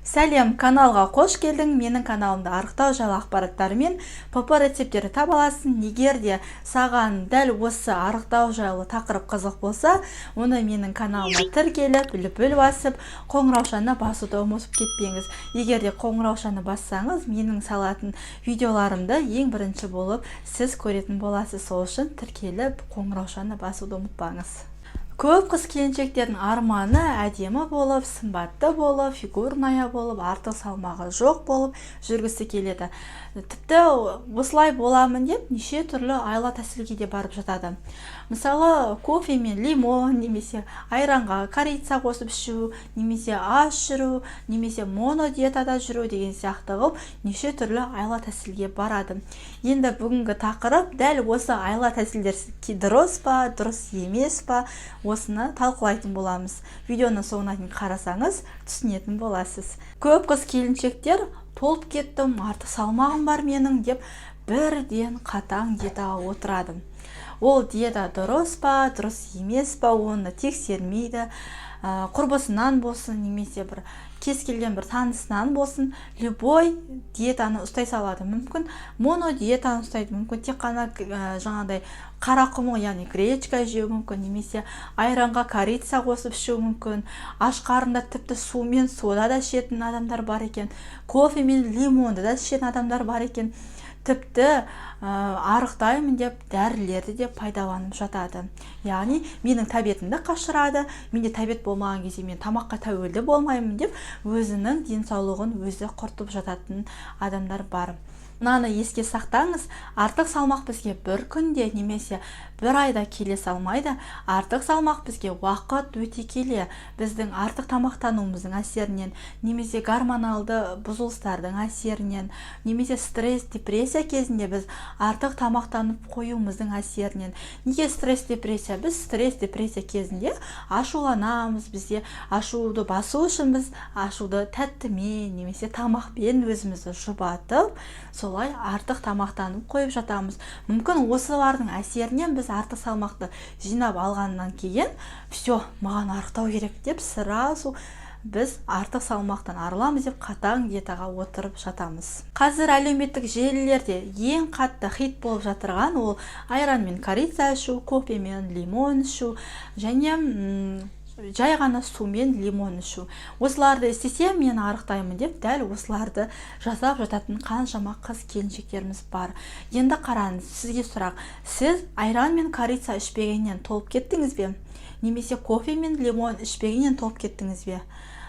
Сәлем, каналға қош келдің. Менің каналымда арықтау жайлы ақпараттар мен ПП рецептері таба аласың. Егер де саған дәл осы арықтау жайлы тақырып қызық болса, оны менің каналыма тіркеліп, бүліп басып, қоңыраушаны басуды ұмытып кетпеңіз. Егер де қоңыраушаны бассаңыз, менің салатын видеоларымды ең бірінші болып сіз көретін боласыз. Сол үшін тіркеліп, қоңыраушаны басуды ұмытпаңыз. Көп қыз келіншектердің арманы әдемі болып, сымбатты болып, фигурная болып, артық салмағы жоқ болып жүргісі келеді. Тіпті осылай боламын деп неше түрлі айла тәсілге де барып жатады. Мысалы, кофе мен лимон, немесе айранға корица қосып ішу, немесе аш жүру, немесе монодиетада жүру деген сияқты қылып неше түрлі айла тәсілге барады. Енді бүгінгі тақырып дәл осы айла тәсілдер дұрыс па, дұрыс емес па, осыны талқылайтын боламыз. Видеоны соңына дейін қарасаңыз, түсінетін боласыз. Көп қыз келіншектер толып кеттім, артық салмағым бар менің деп бірден қатаң диетаға отырады. Ол диета дұрыс па, дұрыс емес па, оны тексермейді. Құрбысынан болсын, немесе бір кез келген бір танысынан болсын, любой диетаны ұстай салады. Мүмкін монодиетаны ұстайды, мүмкін тек қана жаңағыдай қарақұмық, яғни гречка жеу мүмкін, немесе айранға корица қосып ішу мүмкін. Аш қарында тіпті су мен сода да ішетін адамдар бар екен, кофе мен лимонды да ішетін адамдар бар екен. Тіпті арықтаймын деп дәрілерді де пайдаланып жатады. Яғни менің тәбетімді қашырады, менде тәбет болмаған кезде мен тамаққа тәуелді болмаймын деп өзінің денсаулығын өзі құртып жататын адамдар бар. Мынаны еске сақтаңыз, артық салмақ бізге бір күнде немесе бір айда келе салмайды. Артық салмақ бізге уақыт өте келе, біздің артық тамақтануымыздың әсерінен, немесе гормоналды бұзылыстардың әсерінен, немесе стресс, депрессия кезінде біз артық тамақтанып қоюымыздың әсерінен. Неге стресс, депрессия? Біз стресс, депрессия кезінде ашуланамыз, бізде ашуды басу үшін біз ашуды тәттімен, немесе тамақпен өзімізді жұбатып, солай артық тамақтанып қойып жатамыз. Мүмкін осылардың әсерінен біз артық салмақты жинап алғаннан кейін, все, маған арықтау керек деп сразу біз артық салмақтан арыламыз деп қатаң диетаға отырып жатамыз. Қазір әлеуметтік желілерде ең қатты хит болып жатырған ол айран мен корица ішу, кофе мен лимон ішу, және жай ғана су мен лимон ішу. Осыларды істесем мен арықтаймын деп дәл осыларды жасап жататын қаншама қыз келіншектеріміз бар. Енді қараңыз, сізге сұрақ: сіз айран мен корица ішпегеннен толып кеттіңіз бе? Немесе кофе мен лимон ішпегеннен толып кеттіңіз бе?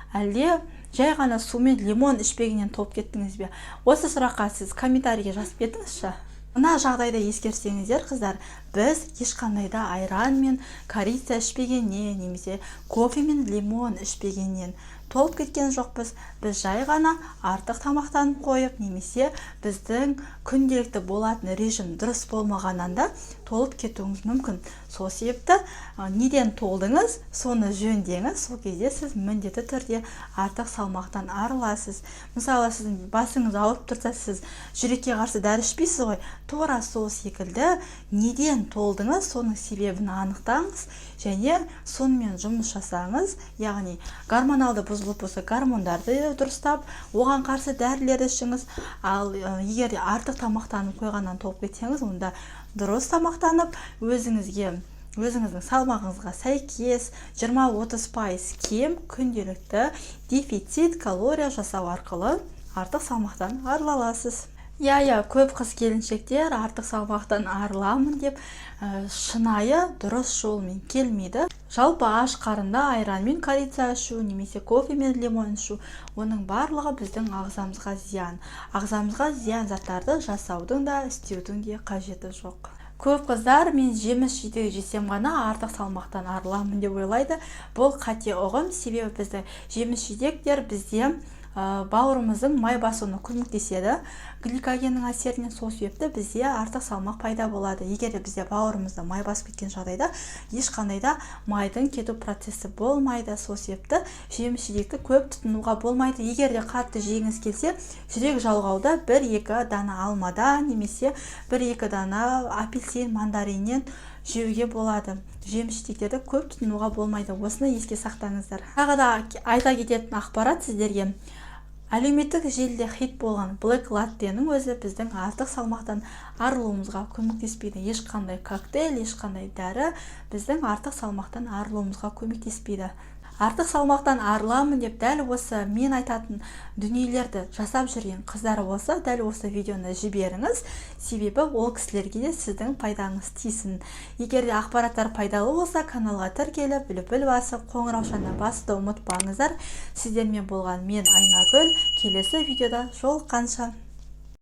Әлде жай ғана су мен лимон ішпегеннен толып кеттіңіз бе? Осы сұраққа сіз комментарийге жазып кетіңізші. Мына жағдайда ескерсеңіздер, қыздар, біз ешқандайда айран мен корица ішпегеннен, немесе кофе мен лимон ішпегеннен толып кеткен жоқпыз. Біз жай ғана артық тамақтанып қойып, немесе біздің күнделікті болатын режим дұрыс болмағаннан да толып кетуіңіз мүмкін. Сол себепті неден толдыңыз, соны жөндеңіз. Сол кезде сіз міндетті түрде артық салмақтан арыласыз. Мысалы, сіздің басыңыз ауырып тұрса, сіз жүрекке қарсы дәрі ішпейсіз ғой. Тура сол секілді неден толдыңыз, соның себебін анықтаңыз және сонымен жұмыс жасаңыз. Яғни гормоналды бұзылып болса, гормондарды дұрыстап, оған қарсы дәрілерді ішіңіз. Ал егер артық тамақтанып қойғаннан толып кетсеңіз, онда дұрыс тамақтанып, өзіңіздің салмағыңызға сәйкес 20-30% кем күнделікті дефицит калория жасау арқылы артық салмақтан арыла аласыз. Көп қыз келіншектер артық салмақтан арыламын деп шынайы дұрыс жолмен келмейді. Жалпы аш қарында айран мен корица ішу, немесе кофе мен лимон ішу, оның барлығы біздің ағзамызға зиян. Ағзамызға зиян заттарды жасаудың да істеудің де қажеті жоқ. Көп қыздар мен жеміс жидек жесем ғана артық салмақтан арыламын деп ойлайды. Бұл қате ұғым, себебі бізді жеміс жидектер бізде бауырымыздың май басуына көмектеседі. Гликогеннің әсерінен сол себепті бізде артық салмақ пайда болады. Егер бізде бауырымызда май басып кеткен жағдайда ешқандайда майдың кету процесі болмайды. Сол себепті жеміс жидекті көп тұтынуға болмайды. Егер де қатты жегіңіз келсе, жүрек жалғауда 1-2 дана алмадан, немесе 1-2 дана апельсин, мандариннен жеуге болады. Жеміс жидектерді көп тұтынуға болмайды. Осыны еске сақтаңыздар. Тағы да айта кететін ақпарат сіздерге: Әлеуметтік желіде хит болған Black Latte'нің өзі біздің артық салмақтан арылуымызға көмектеспейді. Ешқандай коктейль, ешқандай дәрі біздің артық салмақтан арылуымызға көмектеспейді. Артық салмақтан арыламын деп дәл осы мен айтатын дүниелерді жасап жүрген қыздар болса, дәл осы видеоны жіберіңіз, себебі ол кісілерге де сіздің пайдаңыз тисін. Егер де ақпараттар пайдалы болса, каналға тіркеліп, лүпіл басып, қоңыраушаны басуды ұмытпаңыздар. Сіздермен болған мен Айнагүл. Келесі видеода жолыққанша.